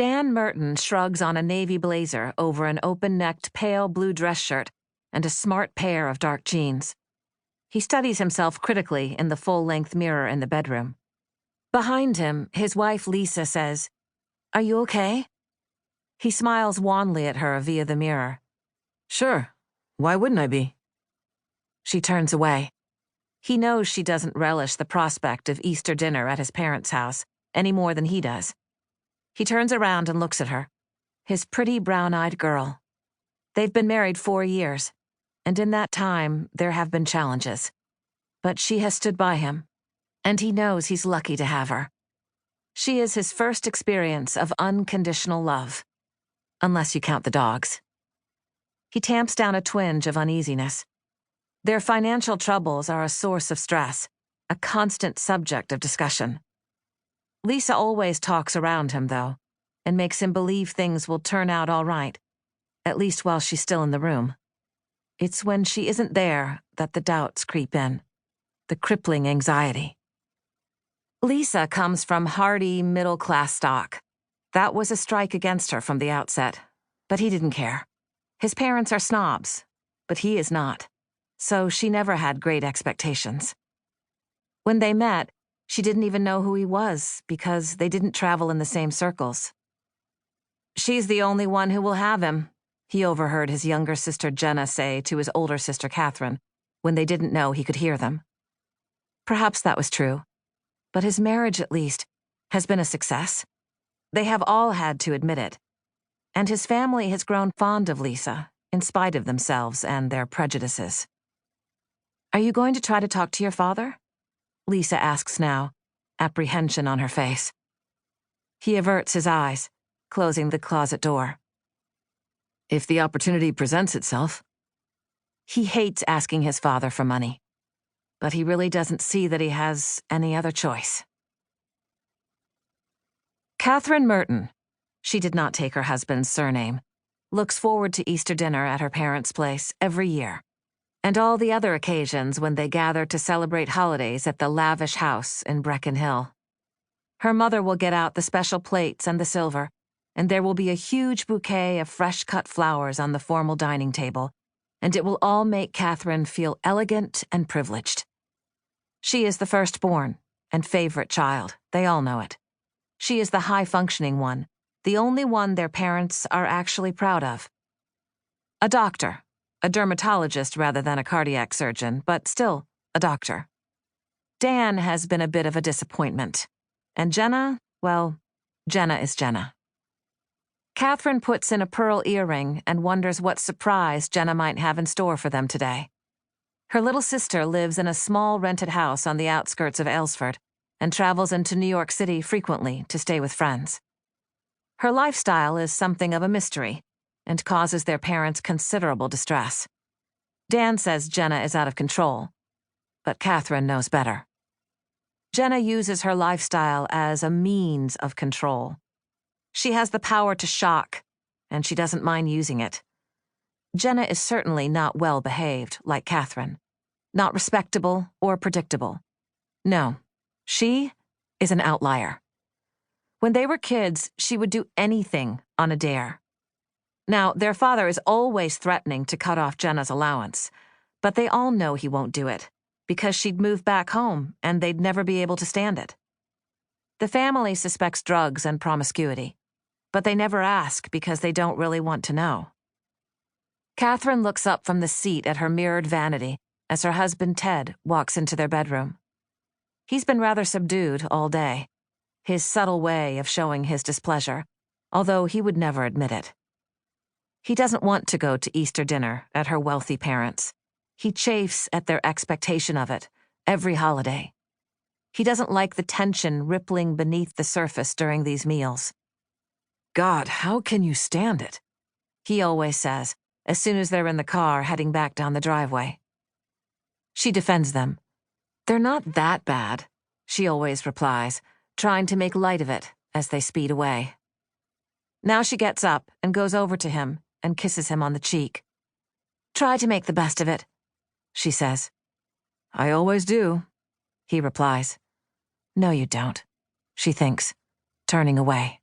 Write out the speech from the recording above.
Dan Merton shrugs on a navy blazer over an open-necked pale blue dress shirt and a smart pair of dark jeans. He studies himself critically in the full-length mirror in the bedroom. Behind him, his wife Lisa says, "Are you okay?" He smiles wanly at her via the mirror. "Sure. Why wouldn't I be?" She turns away. He knows she doesn't relish the prospect of Easter dinner at his parents' house any more than he does. He turns around and looks at her, his pretty brown-eyed girl. They've been married 4 years, and in that time there have been challenges. But she has stood by him, and he knows he's lucky to have her. She is his first experience of unconditional love, unless you count the dogs. He tamps down a twinge of uneasiness. Their financial troubles are a source of stress, a constant subject of discussion. Lisa always talks around him, though, and makes him believe things will turn out all right, at least while she's still in the room. It's when she isn't there that the doubts creep in, the crippling anxiety. Lisa comes from hardy, middle-class stock. That was a strike against her from the outset, but he didn't care. His parents are snobs, but he is not, so she never had great expectations. When they met, she didn't even know who he was because they didn't travel in the same circles. "She's the only one who will have him," he overheard his younger sister Jenna say to his older sister Catherine when they didn't know he could hear them. Perhaps that was true, but his marriage, at least, has been a success. They have all had to admit it, and his family has grown fond of Lisa, in spite of themselves and their prejudices. "Are you going to try to talk to your father?" Lisa asks now, apprehension on her face. He averts his eyes, closing the closet door. "If the opportunity presents itself." He hates asking his father for money, but he really doesn't see that he has any other choice. Catherine Merton, she did not take her husband's surname, looks forward to Easter dinner at her parents' place every year, and all the other occasions when they gather to celebrate holidays at the lavish house in Brecken Hill. Her mother will get out the special plates and the silver, and there will be a huge bouquet of fresh-cut flowers on the formal dining table, and it will all make Catherine feel elegant and privileged. She is the firstborn and favorite child, they all know it. She is the high-functioning one, the only one their parents are actually proud of. A doctor. A dermatologist rather than a cardiac surgeon, but still a doctor. Dan has been a bit of a disappointment. And Jenna, well, Jenna is Jenna. Catherine puts in a pearl earring and wonders what surprise Jenna might have in store for them today. Her little sister lives in a small rented house on the outskirts of Aylesford and travels into New York City frequently to stay with friends. Her lifestyle is something of a mystery and causes their parents considerable distress. Dan says Jenna is out of control, but Catherine knows better. Jenna uses her lifestyle as a means of control. She has the power to shock, and she doesn't mind using it. Jenna is certainly not well behaved, like Catherine, not respectable or predictable. No, she is an outlier. When they were kids, she would do anything on a dare. Now, their father is always threatening to cut off Jenna's allowance, but they all know he won't do it, because she'd move back home and they'd never be able to stand it. The family suspects drugs and promiscuity, but they never ask because they don't really want to know. Catherine looks up from the seat at her mirrored vanity as her husband Ted walks into their bedroom. He's been rather subdued all day, his subtle way of showing his displeasure, although he would never admit it. He doesn't want to go to Easter dinner at her wealthy parents'. He chafes at their expectation of it every holiday. He doesn't like the tension rippling beneath the surface during these meals. "God, how can you stand it?" he always says, as soon as they're in the car heading back down the driveway. She defends them. "They're not that bad," she always replies, trying to make light of it as they speed away. Now she gets up and goes over to him and kisses him on the cheek. "Try to make the best of it," she says. "I always do," he replies. "No, you don't," she thinks, turning away.